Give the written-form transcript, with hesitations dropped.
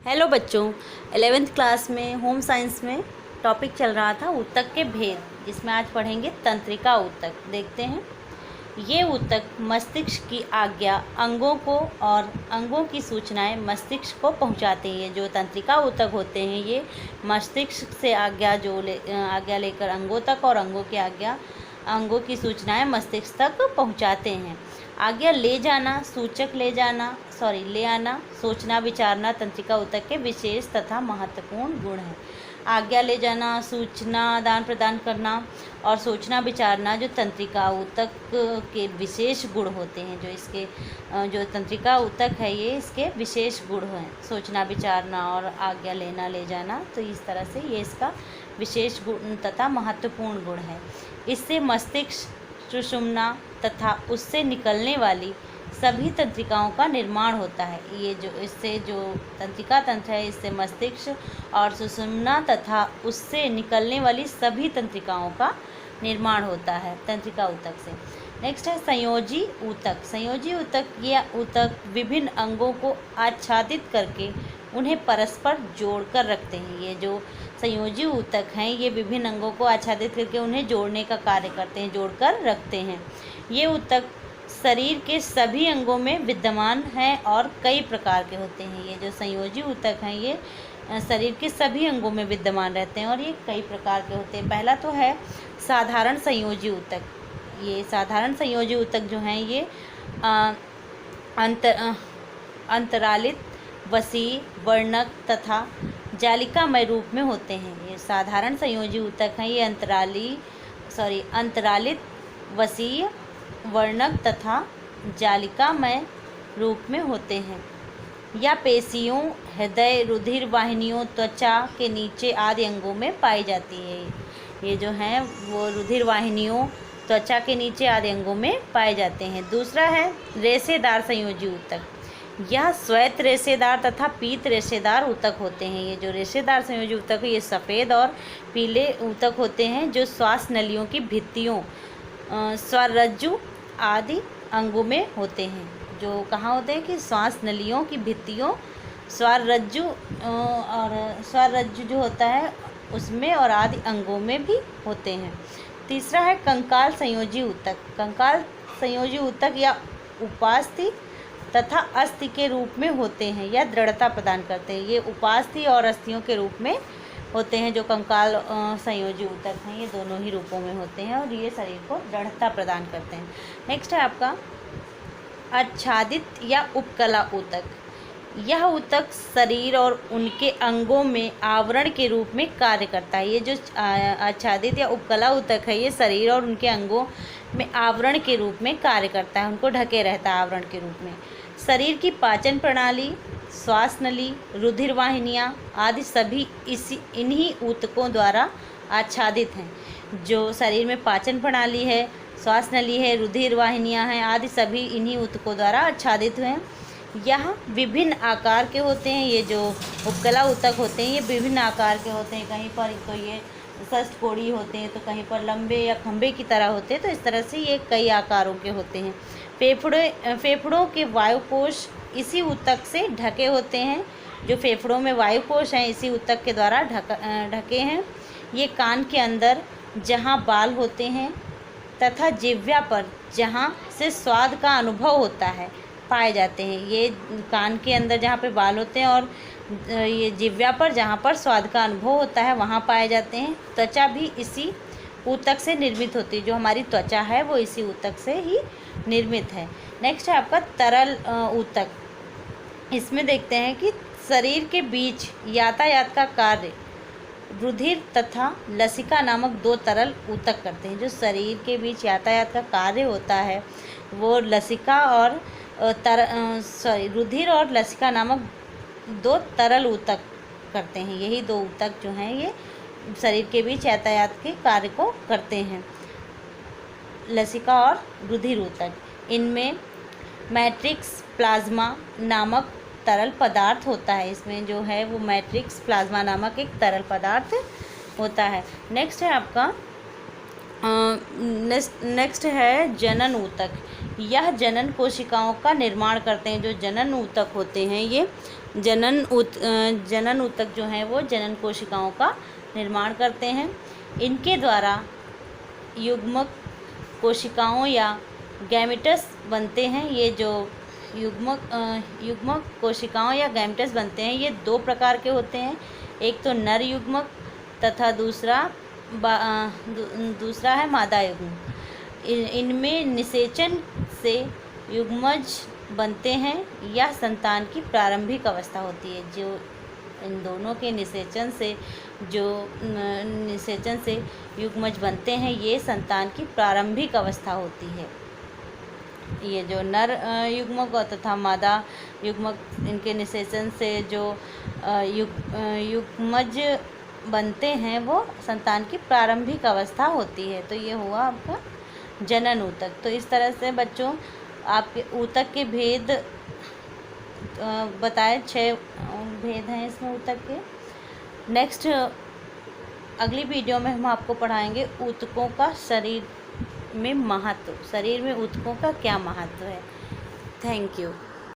Hello बच्चों, 11th class में home science में टॉपिक चल रहा था ऊतक के भेद, जिसमें आज पढ़ेंगे तंत्रिका ऊतक। देखते हैं। ये ऊतक मस्तिष्क की आज्ञा अंगों को और अंगों की सूचनाएं मस्तिष्क को पहुंचाते हैं। जो तंत्रिका ऊतक होते हैं ये मस्तिष्क से आज्ञा लेकर अंगों तक और अंगों की सूचनाएं मस्तिष्क तक पहुंचाते हैं। आज्ञा ले आना, सोचना विचारना तंत्रिका ऊतक के विशेष तथा महत्वपूर्ण गुण हैं। आज्ञा ले जाना, सूचना आदान प्रदान करना और सोचना विचारना जो तंत्रिका ऊतक के विशेष गुण होते हैं। जो तंत्रिका ऊतक है ये इसके विशेष गुण हैं। सोचना विचारना और आज्ञा लेना ले जाना, तो इस तरह से ये इसका विशेष गुण तथा महत्वपूर्ण गुण है। इससे मस्तिष्क, सुषुम्ना तथा उससे निकलने वाली सभी तंत्रिकाओं का निर्माण होता है। इससे जो तंत्रिका तंत्र है, इससे मस्तिष्क और सुषुम्ना तथा उससे निकलने वाली सभी तंत्रिकाओं का निर्माण होता है तंत्रिका ऊतक से। नेक्स्ट है संयोजी ऊतक। संयोजी ऊतक यह ऊतक विभिन्न अंगों को आच्छादित करके उन्हें परस्पर जोड़कर रखते हैं। ये जो संयोजी ऊतक हैं ये विभिन्न अंगों को आच्छादित करके उन्हें जोड़ने का कार्य करते हैं, जोड़कर रखते हैं। ये ऊतक शरीर के सभी अंगों में विद्यमान हैं और कई प्रकार के होते हैं। ये जो संयोजी ऊतक हैं ये शरीर के सभी अंगों में विद्यमान रहते हैं और ये कई प्रकार के होते हैं। पहला तो है साधारण संयोजी ऊतक। ये साधारण संयोजी ऊतक जो हैं ये अंतरालित, वसीय, वर्णक तथा जालिकामय रूप में होते हैं। ये साधारण संयोजी ऊतक हैं ये अंतरालित, वसीय, वर्णक तथा जालिकामय रूप में होते हैं। या पेशियों, हृदय, रुधिर वाहिनियों, त्वचा के नीचे आदि अंगों में पाई जाती है। ये जो हैं वो रुधिर वाहिनियों, त्वचा के नीचे आदि अंगों में पाए जाते हैं। दूसरा है रेशेदार संयोजी ऊतक। यह श्वेत रेशेदार तथा पीत रेशेदार ऊतक होते हैं। ये जो रेशेदार संयोजी ऊतक है ये सफ़ेद और पीले ऊतक होते हैं जो श्वास नलियों की भित्तियों, स्वरज्जु आदि अंगों में होते हैं। जो कहाँ होते हैं कि श्वास नलियों की भित्तियों, स्वरज्जु जो होता है उसमें और आदि अंगों में भी होते हैं। तीसरा है कंकाल संयोजी ऊतक। कंकाल संयोजी ऊतक या उपास्थि तथा अस्थि के रूप में होते हैं या दृढ़ता प्रदान करते हैं। ये उपास्थि और अस्थियों के रूप में होते हैं। जो कंकाल संयोजी ऊतक हैं ये दोनों ही रूपों में होते हैं और ये शरीर को दृढ़ता प्रदान करते हैं। नेक्स्ट है आपका आच्छादित या उपकला ऊतक। यह ऊतक शरीर और उनके अंगों में आवरण के रूप में कार्य करता है। ये जो आच्छादित या उपकला ऊतक है ये शरीर और उनके अंगों में आवरण के रूप में कार्य करता है, उनको ढके रहता है आवरण के रूप में। शरीर की पाचन प्रणाली, श्वास नली, रुधिर वाहिनियाँ आदि सभी इन्हीं ऊतकों द्वारा आच्छादित हैं। जो शरीर में पाचन प्रणाली है, श्वास नली है, रुधिर वाहिनियाँ हैं आदि सभी इन्हीं ऊतकों द्वारा आच्छादित हैं। यह विभिन्न आकार के होते हैं। ये जो उपकला ऊतक होते हैं ये विभिन्न आकार के होते हैं। कहीं पर तो ये षष्ठकोणीय होते हैं, तो कहीं पर लंबे या खंबे की तरह होते हैं। तो इस तरह से ये कई आकारों के होते हैं। फेफड़ों के वायुकोश इसी ऊतक से ढके होते हैं। जो फेफड़ों में वायुकोश हैं इसी ऊतक के द्वारा ढके हैं। ये कान के अंदर जहाँ बाल होते हैं तथा जिह्वा पर जहाँ से स्वाद का अनुभव होता है पाए जाते हैं। ये कान के अंदर जहाँ पे बाल होते हैं और ये जिह्वा पर जहाँ पर स्वाद का अनुभव होता है वहाँ पाए जाते हैं। त्वचा भी इसी ऊतक से निर्मित होती है। जो हमारी त्वचा है वो इसी ऊतक से ही निर्मित है। नेक्स्ट है आपका तरल ऊतक। इसमें देखते हैं कि शरीर के बीच यातायात का कार्य रुधिर तथा लसिका नामक दो तरल ऊतक करते हैं। जो शरीर के बीच यातायात का कार्य होता है वो लसिका और रुधिर और लसिका नामक दो तरल ऊतक करते हैं। यही दो ऊतक जो हैं ये शरीर के बीच यातायात के कार्य को करते हैं, लसिका और रुधिर ऊतक। इनमें मैट्रिक्स प्लाज्मा नामक तरल पदार्थ होता है। इसमें जो है वो मैट्रिक्स प्लाज्मा नामक एक तरल पदार्थ होता है। नेक्स्ट है आपका नेक्स्ट है जनन ऊतक। यह जनन कोशिकाओं का निर्माण करते हैं। जो जनन ऊतक होते हैं ये जनन ऊतक जो हैं वो जनन कोशिकाओं का निर्माण करते हैं। इनके द्वारा युग्मक कोशिकाओं या गैमेटस बनते हैं। ये जो युग्मक कोशिकाओं या गैमेटस बनते हैं ये दो प्रकार के होते हैं। एक तो नर युग्मक तथा दूसरा है मादा युग्मक। इनमें निषेचन से युग्मज बनते हैं। यह संतान की प्रारंभिक अवस्था होती है। जो इन दोनों के निषेचन से युग्मज बनते हैं ये संतान की प्रारंभिक अवस्था होती है। ये जो नर युग्मक तथा मादा युग्मक इनके निषेचन से जो युग्मज बनते हैं वो संतान की प्रारंभिक अवस्था होती है। तो ये हुआ आपका जनन ऊतक। तो इस तरह से बच्चों आपके ऊतक के भेद बताए, 6 भेद हैं इसमें ऊतक के। नेक्स्ट अगली वीडियो में हम आपको पढ़ाएंगे ऊतकों का शरीर में महत्व। शरीर में ऊतकों का क्या महत्व है। Thank you.